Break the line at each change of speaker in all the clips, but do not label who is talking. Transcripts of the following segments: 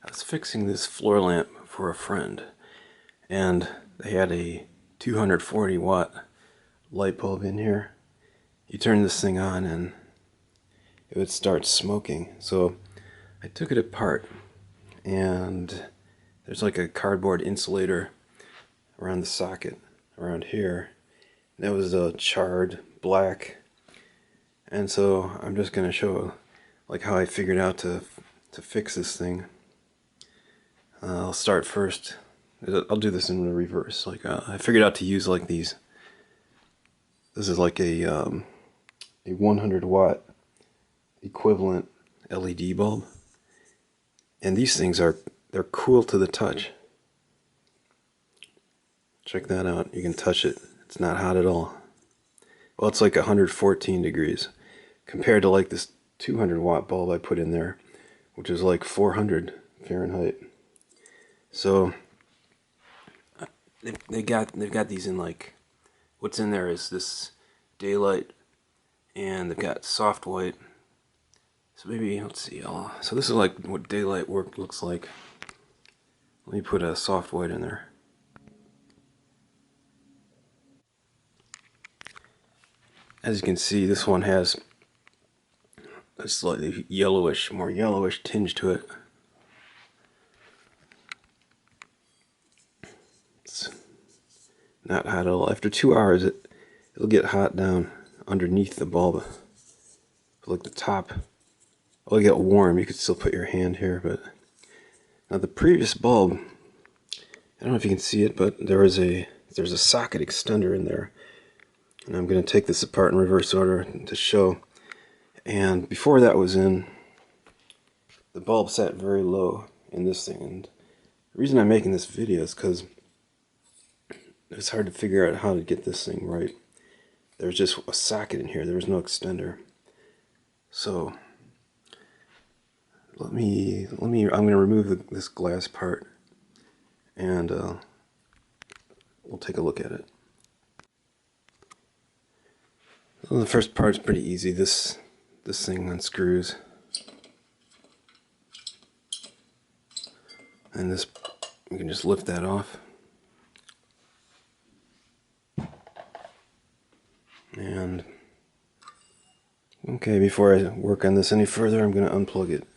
I was fixing this floor lamp for a friend, and they had a 240 watt light bulb in here. You turn this thing on and it would start smoking. So I took it apart, and there's like a cardboard insulator around the socket around here. That was charred black, and so I'm just going to show like how I figured out to fix this thing. I'll start first. I'll do this in the reverse. Like I figured out to use like these. This is like a 100 watt equivalent LED bulb, and these things they're cool to the touch. Check that out. You can touch it. It's not hot at all. Well, it's like 114 degrees compared to like this 200 watt bulb I put in there, which is like 400 Fahrenheit. So they've got these in like, what's in there is this daylight, and they've got soft white. So maybe, let's see, so this is like what daylight work looks like. Let me put a soft white in there. As you can see, this one has a slightly yellowish, more yellowish tinge to it. It's not hot at all. After 2 hours, it'll get hot down underneath the bulb. Like the top, it'll get warm. You could still put your hand here, but now the previous bulb, I don't know if you can see it, but there's a socket extender in there. And I'm going to take this apart in reverse order to show. And before that was in, the bulb sat very low in this thing. And the reason I'm making this video is because it's hard to figure out how to get this thing right. There's just a socket in here. There was no extender. So I'm going to remove this glass part, and we'll take a look at it. Well, the first part's pretty easy. This thing unscrews, and this, you can just lift that off. And okay, before I work on this any further, I'm going to unplug it.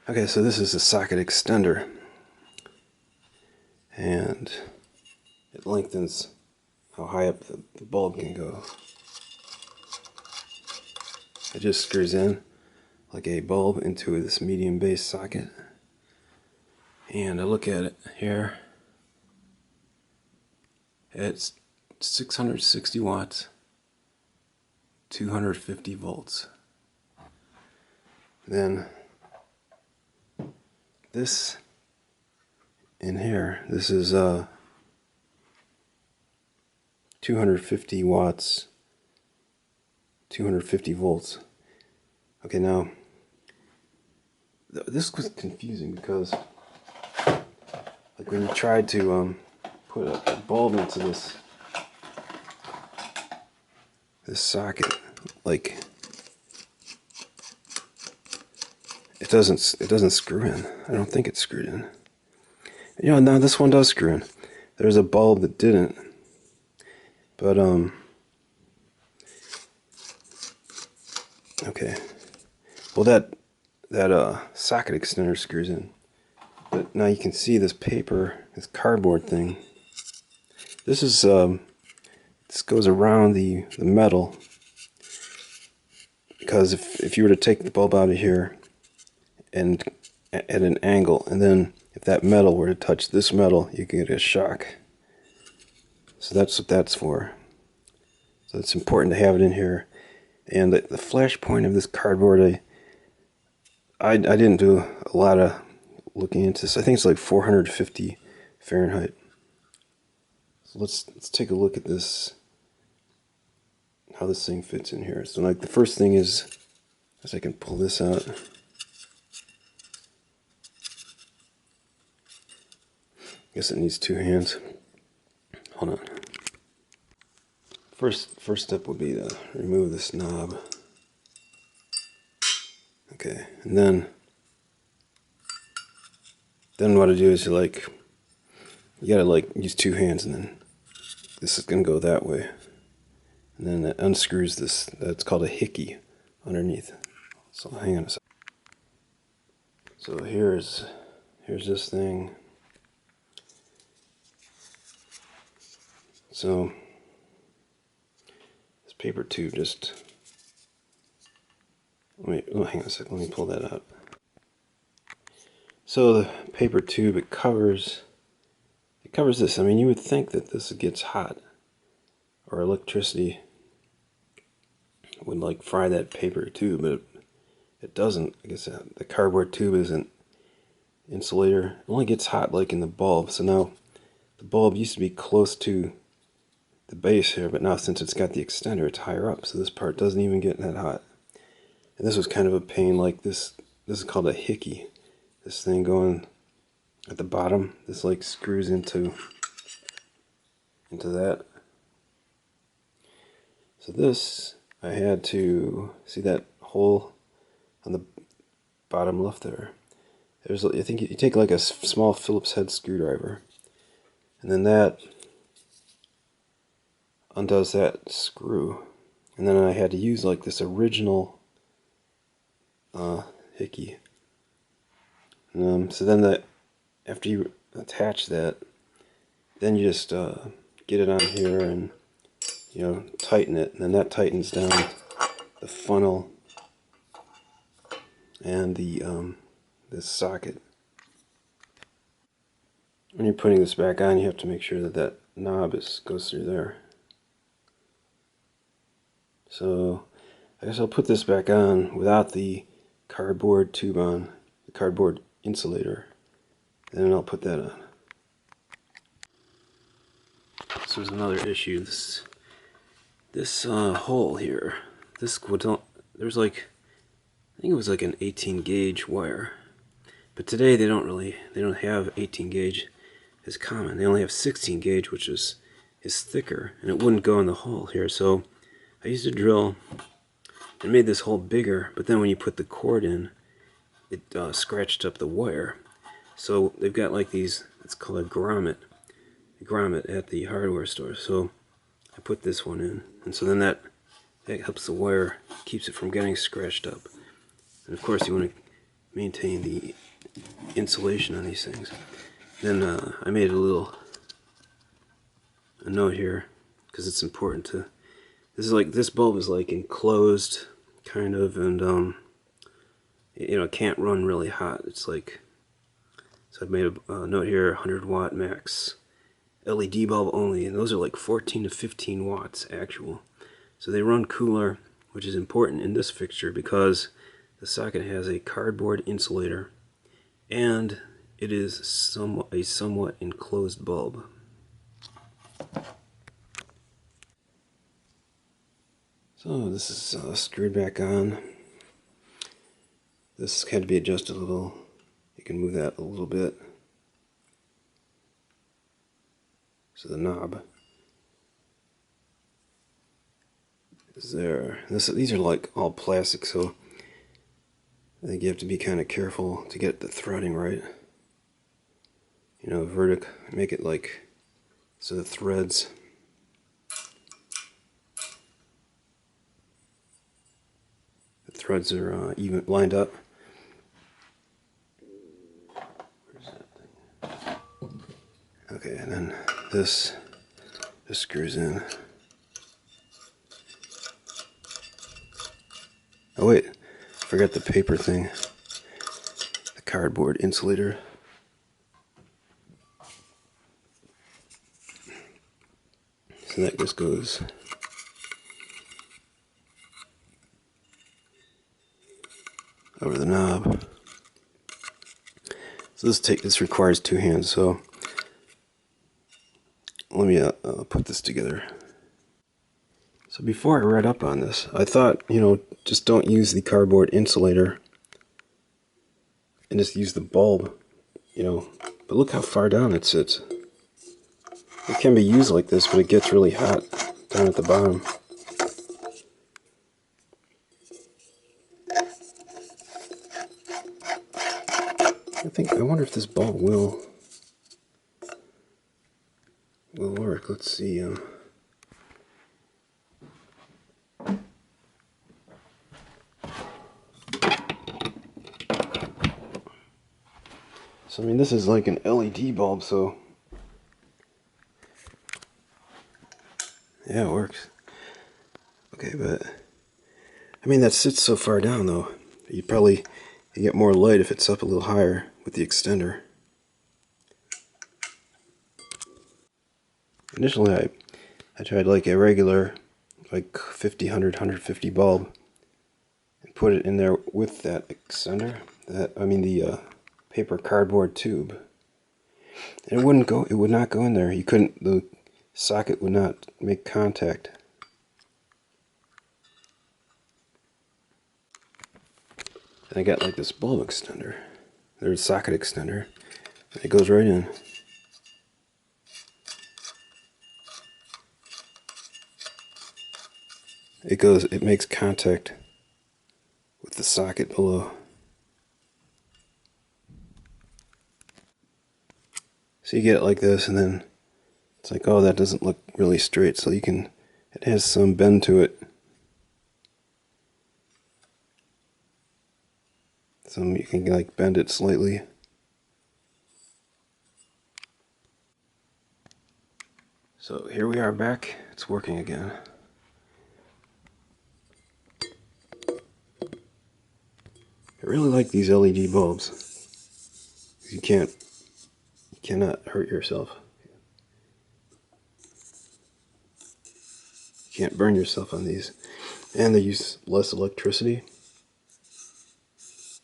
Okay, so this is the socket extender, and it lengthens how high up the bulb can go. It just screws in like a bulb into this medium base socket, and I look at it here. It's 660 watts, 250 volts. Then this in here, this is 250 watts, 250 volts. Okay, now this was confusing because like when you tried to put a bulb into this socket, like it doesn't screw in. I don't think it's screwed in. You know, now this one does screw in. There's a bulb that didn't, but okay. Well, that socket extender screws in, but now you can see this paper, this cardboard thing. This is this goes around the metal, because if you were to take the bulb out of here and at an angle, and then if that metal were to touch this metal, you could get a shock. So that's what that's for. So it's important to have it in here. And the flash point of this cardboard, I didn't do a lot of looking into this. I think it's like 450 Fahrenheit. So let's take a look at this, how this thing fits in here. So like the first thing is I can pull this out. I guess it needs two hands. Hold on. First step would be to remove this knob. Okay, and then then what I do is you gotta like use two hands, and then this is gonna go that way, and then it unscrews this. That's called a hickey underneath. So hang on a second. So here's this thing. So this paper tube just hang on a second. Let me pull that out. So the paper tube, it covers this. I mean, you would think that this gets hot, or electricity would like fry that paper tube, but it doesn't. I guess the cardboard tube isn't insulator. It only gets hot like in the bulb. So now the bulb used to be close to the base here, but now since it's got the extender, it's higher up, so this part doesn't even get that hot. And this was kind of a pain. Like this is called a hickey. This thing going at the bottom, this like screws into that. So this, I had to see that hole on the bottom left there. There's, I think you take like a small Phillips head screwdriver, and then that undoes that screw, and then I had to use like this original hickey. So then after you attach that, then you just get it on here and tighten it, and then that tightens down the funnel and the this socket. When you're putting this back on, you have to make sure that that knob goes through there. So I guess I'll put this back on without the cardboard tube on, the cardboard insulator, and then I'll put that on. So there's another issue. This hole here, there's like, I think it was like an 18 gauge wire, but today they don't have 18 gauge as common. They only have 16 gauge, which is thicker, and it wouldn't go in the hole here. So I used a drill and made this hole bigger, but then when you put the cord in, it scratched up the wire. So they've got like these, it's called a grommet at the hardware store. So I put this one in, and so then that helps the wire, keeps it from getting scratched up. And of course you want to maintain the insulation on these things. Then I made a note here, because it's important to, this bulb is like enclosed kind of, and it can't run really hot. It's like, so I've made a note here, 100 watt max LED bulb only, and those are like 14 to 15 watts actual. So they run cooler, which is important in this fixture because the socket has a cardboard insulator and it is a somewhat enclosed bulb. So this is screwed back on. This had to be adjusted a little. You can move that a little bit. So the knob is there. These are like all plastic, so I think you have to be kind of careful to get the threading right. Make it like so the threads are even lined up. Where's that thing? Okay, and then this screws in. Oh wait, forgot the paper thing. The cardboard insulator. So that just goes over the knob. So this requires two hands, so let me put this together. So before I read up on this, I thought, just don't use the cardboard insulator and just use the bulb, but look how far down it sits. It can be used like this, but it gets really hot down at the bottom. I wonder if this bulb will work. Let's see. So I mean, this is like an LED bulb, so yeah, it works. Okay, but I mean that sits so far down though. You get more light if it's up a little higher with the extender. Initially, I tried like a regular, like 50, 100, 150 bulb, and put it in there with that extender. The paper cardboard tube. And it wouldn't go. It would not go in there. You couldn't. The socket would not make contact. And I got like this bulb extender. There's a socket extender. And it goes right in. It makes contact with the socket below. So you get it like this, and then it's like, oh, that doesn't look really straight. So it has some bend to it. So you can like bend it slightly. So here we are back. It's working again. I really like these LED bulbs. You cannot hurt yourself. You can't burn yourself on these. And they use less electricity.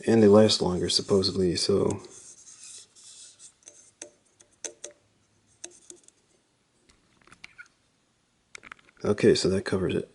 And they last longer, supposedly, so... Okay, so that covers it.